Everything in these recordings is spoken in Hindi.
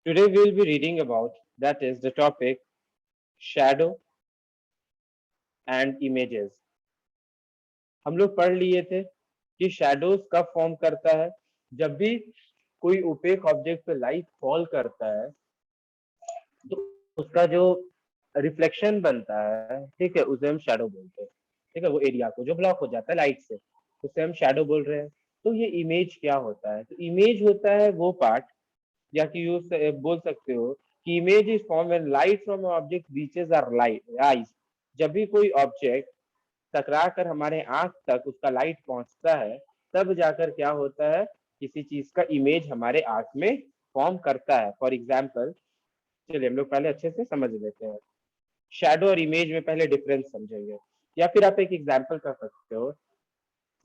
Today we will be reading about, that is the topic, shadow and images. हम लोग पढ़ लिए थे कि शैडोज कब फॉर्म करता है, जब भी कोई ओपेक ऑब्जेक्ट पे लाइट फॉल करता है तो उसका जो रिफ्लेक्शन बनता है, ठीक है, उसे हम शैडो बोलते हैं। ठीक है, वो एरिया को जो ब्लॉक हो जाता है लाइट से, उसे हम शैडो बोल रहे हैं। तो ये इमेज क्या होता है? तो इमेज होता है वो पार्ट, या कि यूज बोल सकते हो कि image is form when light from object reaches our light eyes. जब भी कोई ऑब्जेक्ट टकरा कर हमारे आंख तक उसका लाइट पहुंचता है, तब जाकर क्या होता है, किसी चीज का इमेज हमारे आंख में फॉर्म करता है। फॉर एग्जाम्पल, चलिए हम लोग पहले अच्छे से समझ लेते हैं। शैडो और इमेज में पहले डिफरेंस समझेंगे, या फिर आप एक एग्जाम्पल कर सकते हो।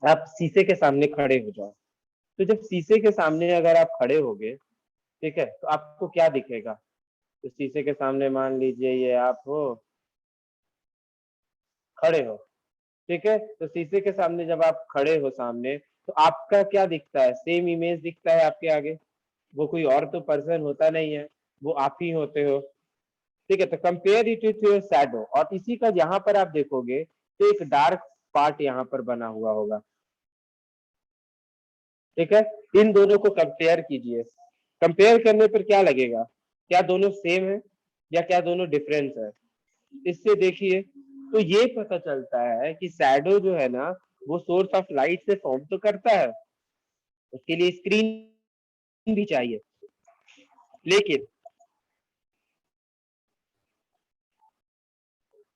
आप शीशे के सामने खड़े हो जाओ, तो जब शीशे के सामने अगर आप खड़े होगे, ठीक है, तो आपको क्या दिखेगा? तो शीशे के सामने मान लीजिए ये आप हो, खड़े हो, ठीक है। तो शीशे के सामने जब आप खड़े हो सामने, तो आपका क्या दिखता है? सेम इमेज दिखता है आपके आगे। वो कोई और तो पर्सन होता नहीं है, वो आप ही होते हो। ठीक है, तो compare it with your shadow. और इसी का यहाँ पर आप देखोगे तो एक डार्क पार्ट यहाँ पर बना हुआ होगा। ठीक है, इन दोनों को कंपेयर कीजिए। कंपेयर करने पर क्या लगेगा? क्या दोनों सेम है या क्या दोनों डिफरेंस है? इससे देखिए तो ये पता चलता है कि शैडो जो है ना, वो सोर्स ऑफ लाइट से फॉर्म तो करता है, उसके लिए स्क्रीन भी चाहिए, लेकिन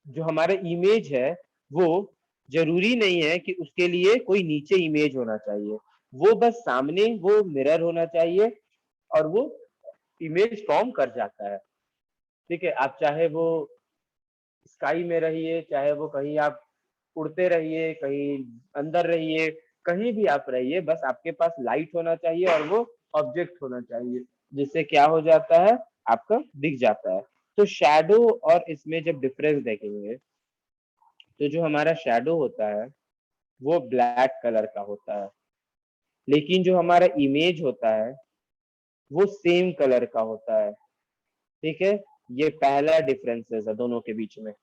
जो हमारा इमेज है वो जरूरी नहीं है कि उसके लिए कोई नीचे इमेज होना चाहिए। वो बस सामने वो मिरर होना चाहिए और वो इमेज फॉर्म कर जाता है। ठीक है, आप चाहे वो स्काई में रहिए, चाहे वो कहीं आप उड़ते रहिए, कहीं अंदर रहिए, कहीं भी आप रहिए, बस आपके पास लाइट होना चाहिए और वो ऑब्जेक्ट होना चाहिए, जिससे क्या हो जाता है, आपका दिख जाता है। तो शैडो और इसमें जब डिफरेंस देखेंगे, तो जो हमारा शैडो होता है वो ब्लैक कलर का होता है, लेकिन जो हमारा इमेज होता है वो सेम कलर का होता है। ठीक है, ये पहला डिफरेंसेस है दोनों के बीच में।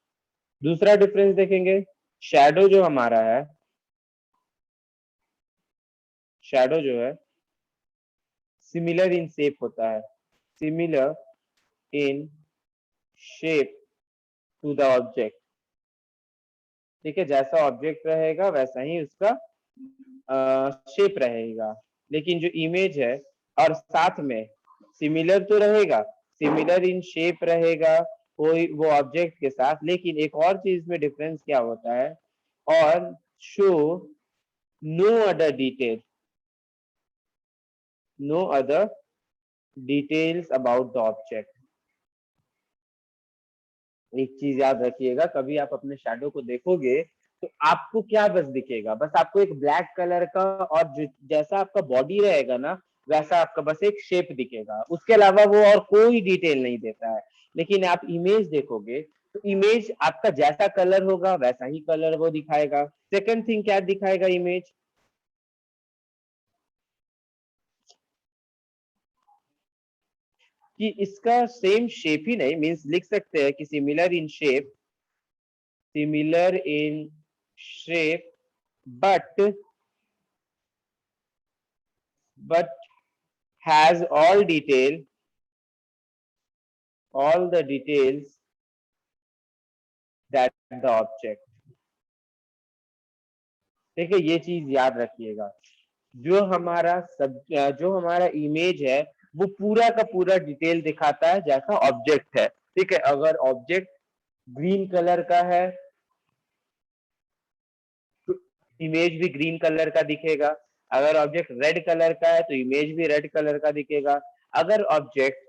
दूसरा डिफरेंस देखेंगे, शैडो जो हमारा है, शैडो जो है सिमिलर इन शेप होता है, similar in shape to the object. ठीक है, जैसा ऑब्जेक्ट रहेगा वैसा ही उसका शेप रहेगा। लेकिन जो इमेज है, और साथ में सिमिलर तो रहेगा, सिमिलर इन शेप रहेगा कोई वो ऑब्जेक्ट के साथ, लेकिन एक और चीज में डिफरेंस क्या होता है, और show no other detail, no other details about the object. एक चीज याद रखिएगा, कभी आप अपने शैडो को देखोगे तो आपको क्या बस दिखेगा, बस आपको एक ब्लैक कलर का, और जैसा आपका बॉडी रहेगा ना, वैसा आपका बस एक शेप दिखेगा, उसके अलावा वो और कोई डिटेल नहीं देता है। लेकिन आप इमेज देखोगे तो इमेज आपका जैसा कलर होगा वैसा ही कलर वो दिखाएगा। सेकंड थिंग क्या दिखाएगा इमेज, कि इसका सेम शेप ही नहीं, मीन्स लिख सकते हैं कि similar in shape, similar in shape, but but has all the details that the object। ठीक है, ये चीज याद रखिएगा। जो हमारा सब, जो हमारा इमेज है वो पूरा का पूरा डिटेल दिखाता है जैसा ऑब्जेक्ट है। ठीक है, अगर ऑब्जेक्ट ग्रीन कलर का है तो इमेज भी ग्रीन कलर का दिखेगा। अगर ऑब्जेक्ट रेड कलर का है तो इमेज भी रेड कलर का दिखेगा। अगर ऑब्जेक्ट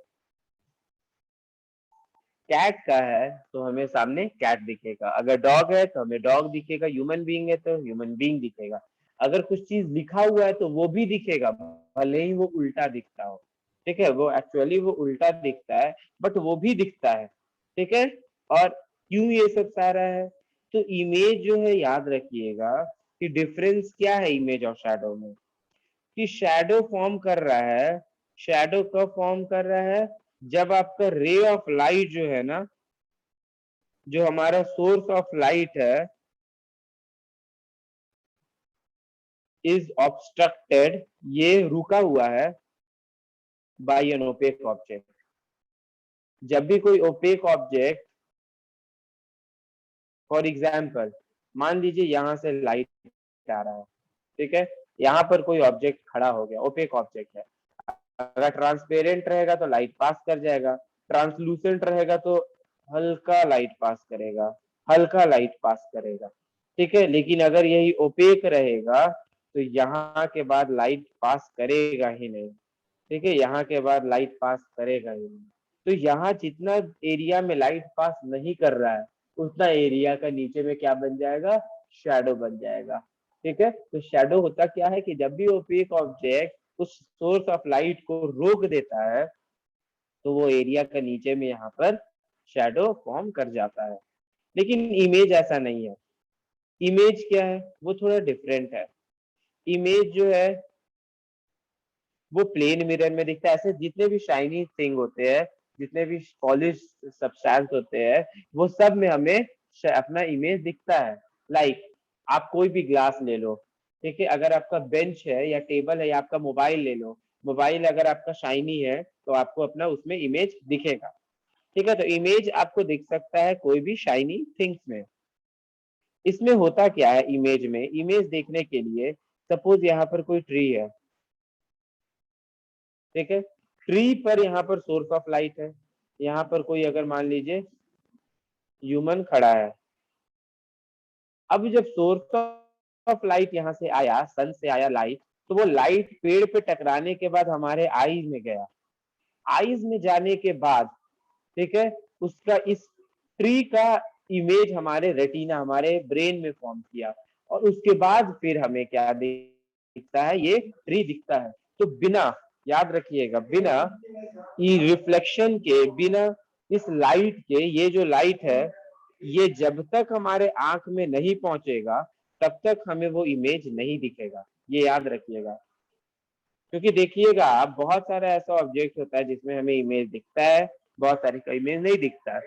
कैट का है तो हमें सामने कैट दिखेगा, अगर डॉग है तो हमें डॉग दिखेगा, ह्यूमन बीइंग है तो ह्यूमन बीइंग दिखेगा। अगर कुछ चीज लिखा हुआ है तो वो भी दिखेगा, भले ही वो उल्टा दिखता हो। ठीक है, वो एक्चुअली वो उल्टा दिखता है, बट वो भी दिखता है। ठीक है, और क्यों ये सब सारा है, तो इमेज जो है, याद रखिएगा कि डिफरेंस क्या है इमेज और शैडो में, कि शैडो फॉर्म कर रहा है। शैडो कब फॉर्म कर रहा है? जब आपका रे ऑफ लाइट जो है ना, जो हमारा सोर्स ऑफ लाइट है, इज ऑब्स्ट्रक्टेड, ये रुका हुआ है बाय एन ओपेक ऑब्जेक्ट। जब भी कोई ओपेक ऑब्जेक्ट, फॉर एग्जाम्पल मान लीजिए यहां से लाइट आ रहा है, ठीक है, यहाँ पर कोई ऑब्जेक्ट खड़ा हो गया, ओपेक ऑब्जेक्ट है। अगर ट्रांसपेरेंट रहेगा तो लाइट पास कर जाएगा, ट्रांसलूसेंट रहेगा तो हल्का लाइट पास करेगा, हल्का लाइट पास करेगा, ठीक है। लेकिन अगर यही ओपेक रहेगा तो यहाँ के बाद लाइट पास करेगा ही नहीं, ठीक है, यहाँ के बाद लाइट पास करेगा ही नहीं। तो यहाँ जितना एरिया में लाइट पास नहीं कर रहा है, उतना एरिया का नीचे में क्या बन जाएगा, शैडो बन जाएगा, ठीक है। तो शैडो होता क्या है कि जब भी ओपेक ऑब्जेक्ट उस सोर्स ऑफ लाइट को रोक देता है तो वो एरिया का नीचे में यहाँ पर शैडो फॉर्म कर जाता है। लेकिन इमेज ऐसा नहीं है। इमेज क्या है, वो थोड़ा डिफरेंट है। इमेज जो है वो प्लेन मिरर में दिखता है। ऐसे जितने भी शाइनी थिंग होते हैं, जितने भी पॉलिश सब्सटेंस होते हैं, वो सब में हमें अपना इमेज दिखता है। लाइक आप कोई भी ग्लास ले लो, ठीक है, अगर आपका बेंच है या टेबल है या आपका मोबाइल ले लो, मोबाइल अगर आपका शाइनी है तो आपको अपना उसमें इमेज दिखेगा, ठीक है। तो इमेज आपको दिख सकता है कोई भी शाइनी थिंग्स में। इसमें होता क्या है, इमेज में, इमेज देखने के लिए सपोज यहाँ पर कोई ट्री है, ठीक है, ट्री पर यहाँ पर सोर्स ऑफ लाइट है, यहाँ पर कोई अगर मान लीजिए ह्यूमन खड़ा है। अब जब सोर्स ऑफ लाइट यहाँ से आया, सन से आया लाइट, तो वो लाइट पेड़ पे टकराने के बाद हमारे आईज में गया। आईज में जाने के बाद, ठीक है, उसका इस ट्री का इमेज हमारे रेटिना, हमारे ब्रेन में फॉर्म किया, और उसके बाद फिर हमें क्या दिखता है, ये ट्री दिखता है। तो बिना, याद रखिएगा, बिना रिफ्लेक्शन के, बिना इस लाइट के, ये जो लाइट है ये जब तक हमारे आंख में नहीं पहुंचेगा तब तक हमें वो इमेज नहीं दिखेगा, ये याद रखिएगा। क्योंकि देखिएगा आप, बहुत सारा ऐसा ऑब्जेक्ट होता है जिसमें हमें इमेज दिखता है, बहुत सारी का इमेज नहीं दिखता है।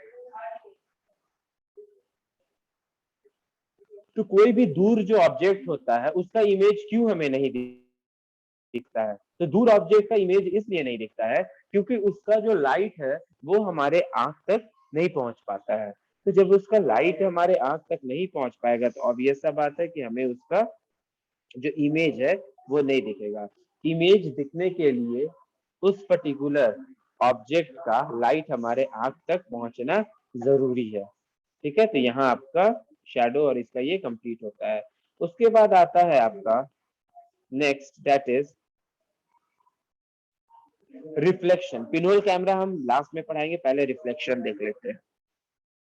तो कोई भी दूर जो ऑब्जेक्ट होता है उसका इमेज क्यों हमें नहीं दिखता है, तो दूर ऑब्जेक्ट का इमेज इसलिए नहीं दिखता है क्योंकि उसका जो लाइट है वो हमारे आंख तक नहीं पहुंच पाता है। तो जब उसका लाइट हमारे आंख तक नहीं पहुंच पाएगा तो ऑब्वियस सा बात है कि हमें उसका जो इमेज है वो नहीं दिखेगा। इमेज दिखने के लिए उस पर्टिकुलर ऑब्जेक्ट का लाइट हमारे आंख तक पहुंचना जरूरी है, ठीक है। तो यहाँ आपका शैडो और इसका ये कंप्लीट होता है। उसके बाद आता है आपका next, that is reflection. Pinhole camera हम लास्ट में पढ़ाएंगे, पहले रिफ्लेक्शन देख लेते हैं।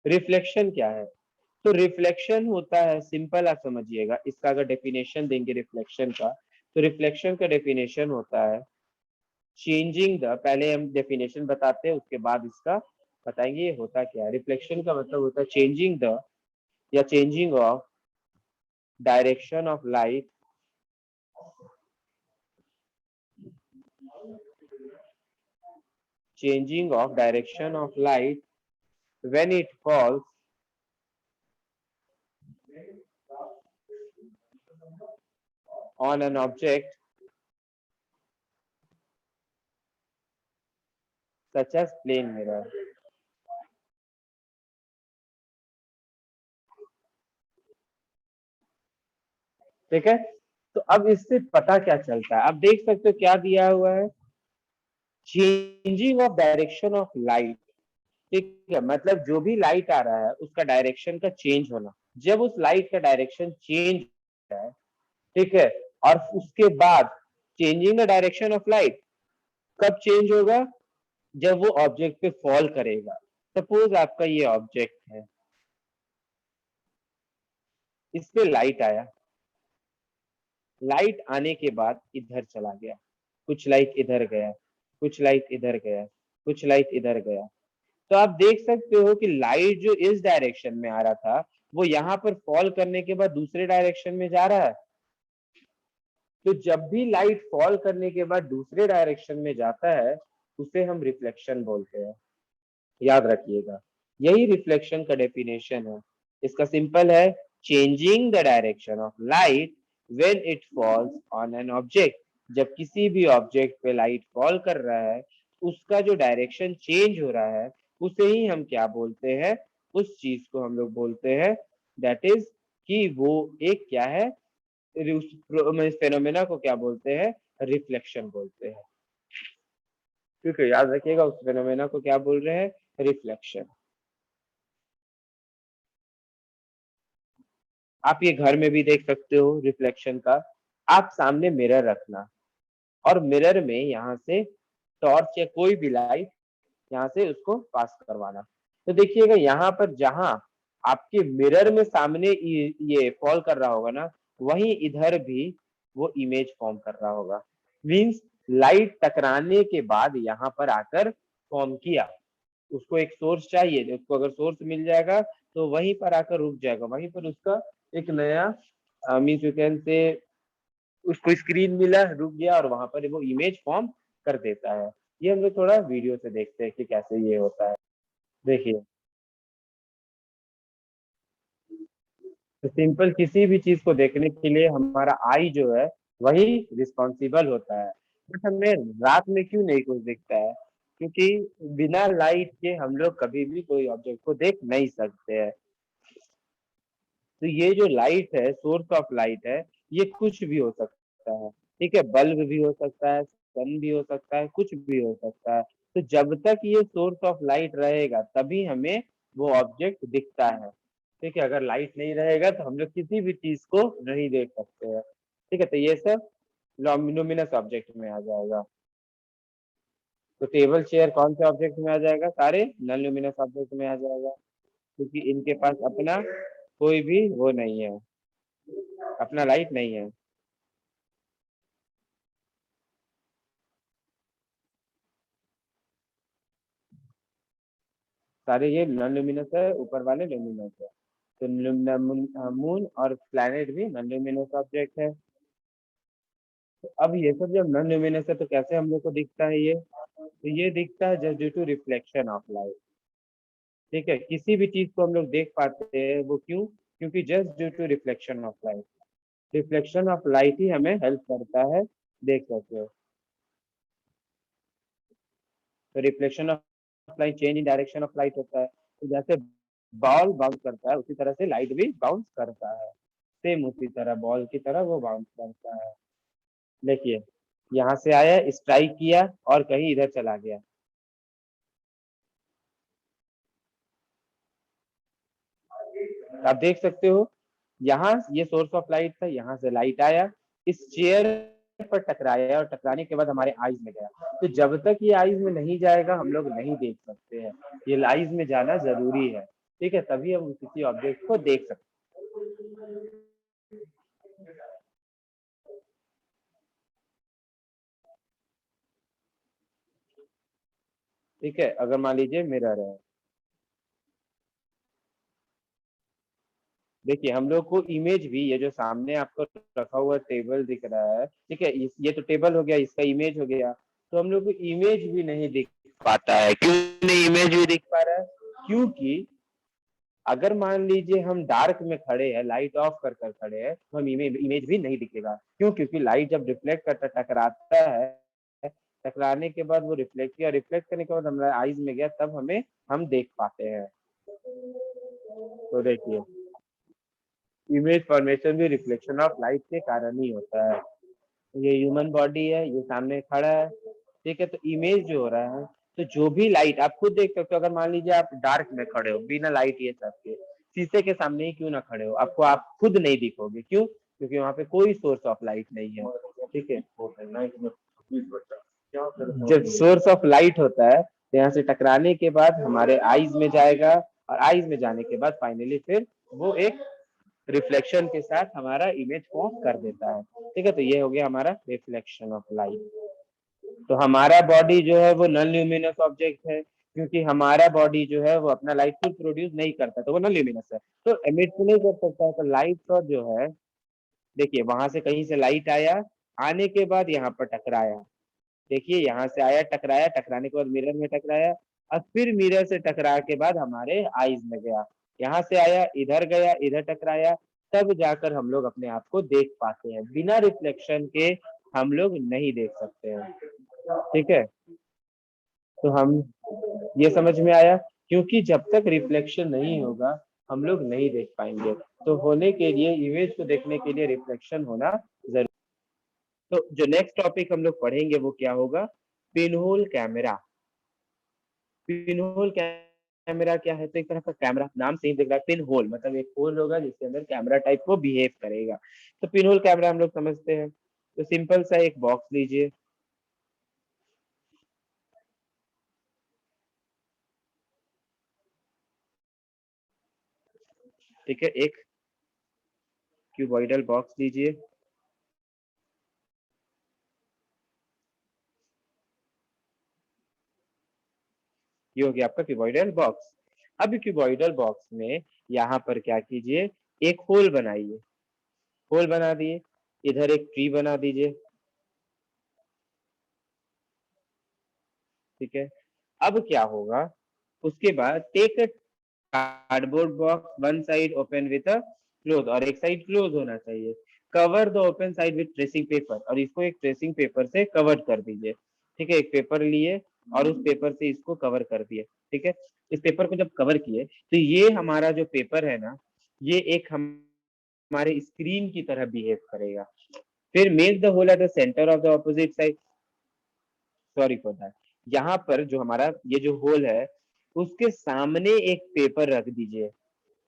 रिफ्लेक्शन क्या है, तो रिफ्लेक्शन होता है, सिंपल आप समझिएगा, इसका अगर डेफिनेशन देंगे रिफ्लेक्शन का, तो रिफ्लेक्शन का डेफिनेशन होता है चेंजिंग द, पहले हम डेफिनेशन बताते हैं उसके बाद इसका बताएंगे ये होता क्या है। रिफ्लेक्शन का मतलब होता है चेंजिंग द या changing of direction of light changing of direction of light when it falls on an object such as plane mirror। ठीक है, तो अब इससे पता क्या चलता है, अब देख सकते हो क्या दिया हुआ है, changing of direction of light, ठीक है, मतलब जो भी लाइट आ रहा है उसका डायरेक्शन का चेंज होना। जब उस लाइट का डायरेक्शन चेंज होता है, ठीक है, और उसके बाद changing the direction of light कब चेंज होगा, जब वो ऑब्जेक्ट पे फॉल करेगा। सपोज आपका ये ऑब्जेक्ट है, इस पे लाइट आया, लाइट आने के बाद इधर चला गया, कुछ लाइट इधर गया, कुछ लाइट इधर गया, कुछ लाइट इधर गया। तो आप देख सकते हो कि लाइट जो इस डायरेक्शन में आ रहा था वो यहाँ पर फॉल करने के बाद दूसरे डायरेक्शन में जा रहा है। तो जब भी लाइट फॉल करने के बाद दूसरे डायरेक्शन में जाता है उसे हम रिफ्लेक्शन बोलते हैं। याद रखिएगा, यही रिफ्लेक्शन का डेफिनेशन है। इसका सिंपल है, changing the direction of light when it falls on an object. जब किसी भी ऑब्जेक्ट पे लाइट फॉल कर रहा है, उसका जो डायरेक्शन चेंज हो रहा है, उसे ही हम क्या बोलते हैं, उस चीज को हम लोग बोलते हैं, दैट इज कि वो एक क्या है, उस फेनोमेना को क्या बोलते हैं, रिफ्लेक्शन बोलते हैं। ठीक है, याद रखिएगा, उस फेनोमेना को क्या बोल रहे हैं, रिफ्लेक्शन। आप ये घर में भी देख सकते हो रिफ्लेक्शन का। आप सामने मिरर रखना और मिरर में यहाँ से टॉर्च या कोई भी लाइट यहाँ से उसको पास करवाना। तो देखिएगा यहाँ पर जहां आपके मिरर में सामने ये फॉल कर रहा होगा ना, वहीं इधर भी वो इमेज फॉर्म कर रहा होगा। मीन्स लाइट टकराने के बाद यहाँ पर आकर फॉर्म किया। उसको एक सोर्स चाहिए, उसको अगर सोर्स मिल जाएगा तो वहीं पर आकर रुक जाएगा, वहीं पर उसका एक नया मीन्स यू कैन से उसको स्क्रीन मिला, रुक गया और वहां पर वो इमेज फॉर्म कर देता है। ये हम लोग थोड़ा वीडियो से देखते हैं कि कैसे ये होता है। देखिए, तो सिंपल किसी भी चीज को देखने के लिए हमारा आई जो है वही रिस्पॉन्सिबल होता है। बट हमें रात में क्यों नहीं कुछ दिखता है, क्योंकि बिना लाइट के हम लोग कभी भी कोई ऑब्जेक्ट को देख नहीं सकते हैं। तो ये जो लाइट है, सोर्स ऑफ लाइट है, ये कुछ भी हो सकता है। ठीक है, बल्ब भी हो सकता है, सन भी हो सकता है, कुछ भी हो सकता है। तो जब तक ये सोर्स ऑफ लाइट रहेगा तभी हमें वो ऑब्जेक्ट दिखता है। ठीक है, अगर लाइट नहीं रहेगा तो हम लोग किसी भी चीज को नहीं देख सकते हैं। ठीक है, तो ये सब लुमिनस ऑब्जेक्ट में आ जाएगा। तो टेबल चेयर कौन से ऑब्जेक्ट में आ जाएगा, सारे नॉन लुमिनस ऑब्जेक्ट में आ जाएगा, क्योंकि इनके पास अपना कोई भी वो नहीं है, अपना लाइट नहीं है। सारे ये नॉन लुमिनस है, ऊपर वाले लुमिनस है। तो मून और प्लैनेट भी नॉन लुमिनस ऑब्जेक्ट है। तो अब ये सब जब नॉन लुमिनस है तो कैसे हम लोग को दिखता है ये, तो ये दिखता है just due to reflection of light. ठीक है, किसी भी चीज को हम लोग देख पाते हैं, वो क्यों, क्योंकि just due to reflection of light. Reflection of light ही हमें हेल्प करता है, देख सकते हो। तो reflection of light change in direction of light होता है। तो जैसे बॉल बाउंस करता है उसी तरह से लाइट भी बाउंस करता है, सेम उसी तरह बॉल की तरह वो बाउंस करता है। देखिए, यहाँ से आया, स्ट्राइक किया और कहीं इधर चला गया। आप देख सकते हो, यहाँ ये सोर्स ऑफ लाइट था, यहाँ से लाइट आया, इस चेयर पर टकराया और टकराने के बाद हमारे आईज में गया। तो जब तक ये आईज में नहीं जाएगा हम लोग नहीं देख सकते हैं, ये आईज में जाना जरूरी है। ठीक है, तभी हम किसी ऑब्जेक्ट को देख सकते हैं। ठीक है, अगर मान लीजिए मिरर है, देखिए हम लोग को इमेज भी, ये जो सामने आपको रखा हुआ टेबल दिख रहा है, ठीक है, ये तो टेबल हो गया, इसका इमेज हो गया। तो हम लोग को इमेज भी नहीं दिख पाता है। क्यों नहीं इमेज भी दिख पा रहा है, क्योंकि अगर मान लीजिए हम डार्क में खड़े हैं, लाइट ऑफ कर कर खड़े हैं, तो हम इमेज भी नहीं दिखेगा। क्यों, क्योंकि लाइट जब रिफ्लेक्ट करता टकराता है, टकराने के बाद वो रिफ्लेक्ट किया, रिफ्लेक्ट करने के बाद हमारे आईज में गया, तब हमें हम देख पाते हैं। तो देखिए, इमेज फॉर्मेशन भी रिफ्लेक्शन ऑफ लाइट के कारण ही होता है। ये ह्यूमन बॉडी है, ये सामने खड़ा है। ठीक है, तो इमेज जो हो रहा है, तो जो भी लाइट आप खुद देख सकते हो, अगर मान लीजिए आप डार्क में खड़े हो बिना लाइट ये सब के, शीशे के सामने ही क्यों ना खड़े हो, आपको आप खुद नहीं दिखोगे। क्यों, क्योंकि वहां पे कोई सोर्स ऑफ लाइट नहीं है। ठीक है, जब सोर्स ऑफ लाइट होता है तो यहाँ से टकराने के बाद हमारे आईज में जाएगा, और आईज में जाने के बाद फाइनली फिर वो एक रिफ्लेक्शन के साथ हमारा इमेज फॉर्म कर देता है। ठीक है, तो ये हो गया हमारा रिफ्लेक्शन ऑफ लाइट। तो हमारा बॉडी जो है वो नॉन ल्यूमिनस ऑब्जेक्ट है, क्योंकि हमारा बॉडी जो है वो अपना लाइट खुद प्रोड्यूस नहीं करता, तो वो नॉन ल्यूमिनस है, तो एमिट तो नहीं कर सकता है। तो लाइट का जो है, देखिए वहां से कहीं से लाइट आया, आने के बाद यहाँ पर टकराया, देखिए यहाँ से आया, टकराया, टकराने के बाद मिरर में टकराया, और फिर मिरर से टकरा के बाद हमारे आईज में गया, यहाँ से आया, इधर गया, इधर टकराया, तब जाकर हम लोग अपने आप को देख पाते हैं। बिना रिफ्लेक्शन के हम लोग नहीं देख सकते हैं। ठीक है, तो हम ये समझ में आया, क्योंकि जब तक रिफ्लेक्शन नहीं होगा हम लोग नहीं देख पाएंगे। तो होने के लिए, इमेज को देखने के लिए रिफ्लेक्शन होना जरूरी। तो जो नेक्स्ट टॉपिक हम लोग पढ़ेंगे वो क्या होगा, पिनहोल कैमरा। पिनहोल कैमरा क्या है, तो एक तरह का कैमरा, नाम से ही दिख रहा है, पिन होल मतलब एक होल होगा जिसके अंदर कैमरा टाइप को बिहेव करेगा। तो पिनहोल कैमरा हम लोग समझते हैं। तो सिंपल सा एक बॉक्स लीजिए, ठीक है, एक क्यूबॉइडल बॉक्स लीजिए, ये हो गया आपका क्यूबॉइडल बॉक्स। अब क्यूबॉइडल बॉक्स में यहाँ पर क्या कीजिए, एक होल बनाइए, होल बना दिए, इधर एक ट्री बना दीजिए, ठीक है। अब क्या होगा, उसके बाद take cardboard box, one side open with a close, और एक साइड क्लोज होना चाहिए। Cover the open side with tracing paper, और इसको एक ट्रेसिंग पेपर से कवर कर दीजिए, ठीक है। एक पेपर लिए और उस पेपर से इसको कवर कर दिए, ठीक है। इस पेपर को जब कवर किए तो ये हमारा जो पेपर है ना, ये एक हमारे स्क्रीन की तरह बिहेव करेगा। फिर make the hole at the centre of the opposite side, sorry for that, यहाँ पर जो हमारा ये जो होल है उसके सामने एक पेपर रख दीजिए,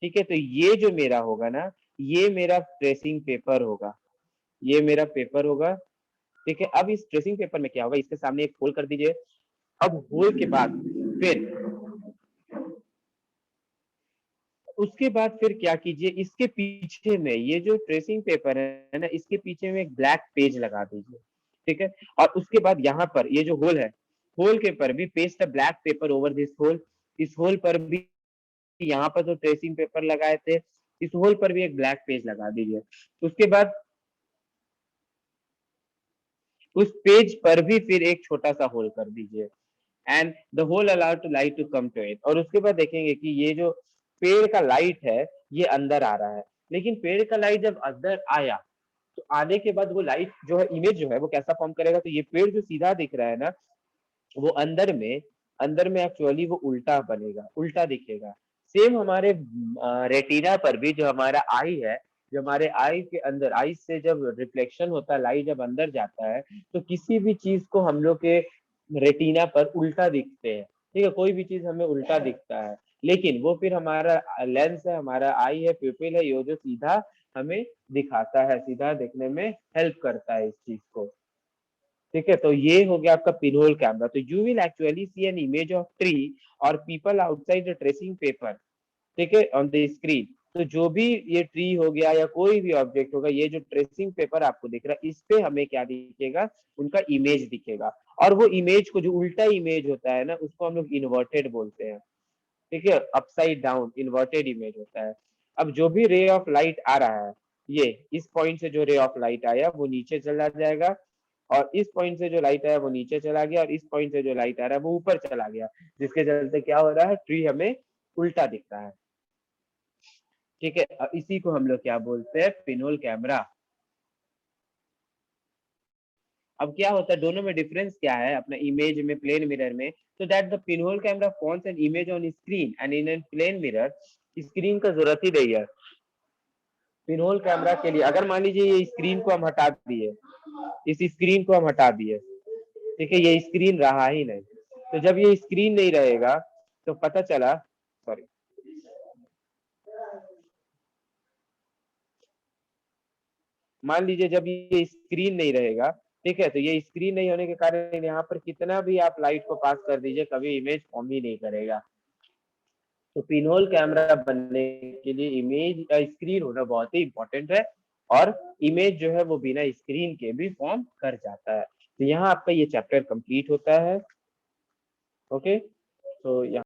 ठीक है। तो ये जो मेरा होगा ना, ये मेरा ट्रेसिंग पेपर होगा, ये मेरा पेपर होगा, ठीक है। अब इस ट्रेसिंग पेपर में क्या होगा, इसके सामने एक होल कर दीजिए। अब होल के बाद फिर उसके बाद फिर क्या कीजिए, इसके पीछे में ये जो ट्रेसिंग पेपर है ना, इसके पीछे में एक ब्लैक पेज लगा दीजिए, ठीक है। और उसके बाद यहाँ पर ये जो होल है, होल के पर भी paste the black paper over this hole, इस होल पर भी यहाँ पर जो ट्रेसिंग पेपर लगाए थे इस होल पर भी एक ब्लैक पेज लगा दीजिए। उसके बाद उस पेज पर भी फिर एक छोटा सा होल कर दीजिए, and the hole allow to light to come to it. और उसके बाद देखेंगे कि ये जो पेड़ का लाइट है ये अंदर आ रहा है, लेकिन पेड़ का लाइट जब अंदर आया तो आने के बाद वो लाइट जो है, इमेज जो है वो कैसा फॉर्म करेगा, तो ये पेड़ जो सीधा दिख रहा है ना, वो अंदर में एक्चुअली वो उल्टा बनेगा, उल्टा दिखेगा। सेम हमारे रेटिना पर भी जो हमारा आई है, जो हमारे आई के अंदर, आई से जब रिफ्लेक्शन होता है, लाइट जब अंदर जाता है तो किसी भी चीज को हम लोग के रेटिना पर उल्टा दिखते हैं, ठीक है। कोई भी चीज हमें उल्टा दिखता है, लेकिन वो फिर हमारा लेंस है, हमारा आई है, प्यूपिल है, ये जो सीधा हमें दिखाता है, सीधा देखने में हेल्प करता है इस चीज को, ठीक है। तो ये हो गया आपका पिनहोल कैमरा। तो you will actually see an image of tree और people outside the tracing paper, ठीक है, ऑन द स्क्रीन। तो जो भी ये ट्री हो गया या कोई भी ऑब्जेक्ट होगा, ये जो ट्रेसिंग पेपर आपको दिख रहा है इस पे हमें क्या दिखेगा, उनका इमेज दिखेगा। और वो इमेज को, जो उल्टा इमेज होता है ना, उसको हम लोग इन्वर्टेड बोलते हैं, ठीक है। अपसाइड डाउन इन्वर्टेड इमेज होता है। अब जो भी रे ऑफ लाइट आ रहा है, ये इस पॉइंट से जो रे ऑफ लाइट आया वो नीचे चला जाएगा, और इस पॉइंट से जो लाइट आया वो नीचे चला गया, और इस पॉइंट से जो लाइट आ रहा है वो ऊपर चला गया, जिसके चलते क्या हो रहा है, ट्री हमें उल्टा दिख रहा है, ठीक है। इसी को हम लोग क्या बोलते हैं, पिनहोल कैमरा। अब क्या होता है, दोनों में डिफरेंस क्या है अपना इमेज में, प्लेन मिरर में, तो that the pinhole camera forms an image on screen and in an plane mirror, screen का जरूरत ही नहीं है पिनहोल कैमरा के लिए। अगर मान लीजिए ये स्क्रीन को हम हटा दिए, इस स्क्रीन को हम हटा दिए, ठीक है, ये स्क्रीन रहा ही नहीं, तो जब ये स्क्रीन नहीं रहेगा तो पता चला, सॉरी, मान लीजिए जब ये स्क्रीन नहीं रहेगा, ठीक है, तो ये स्क्रीन नहीं होने के कारण यहाँ पर कितना भी आप लाइट को पास कर दीजिए कभी इमेज फॉर्म ही नहीं करेगा। तो पिनहोल कैमरा बनने के लिए इमेज स्क्रीन होना बहुत ही इंपॉर्टेंट है, और इमेज जो है वो बिना स्क्रीन के भी फॉर्म कर जाता है। तो यहाँ आपका ये चैप्टर कंप्लीट होता है, ओके। तो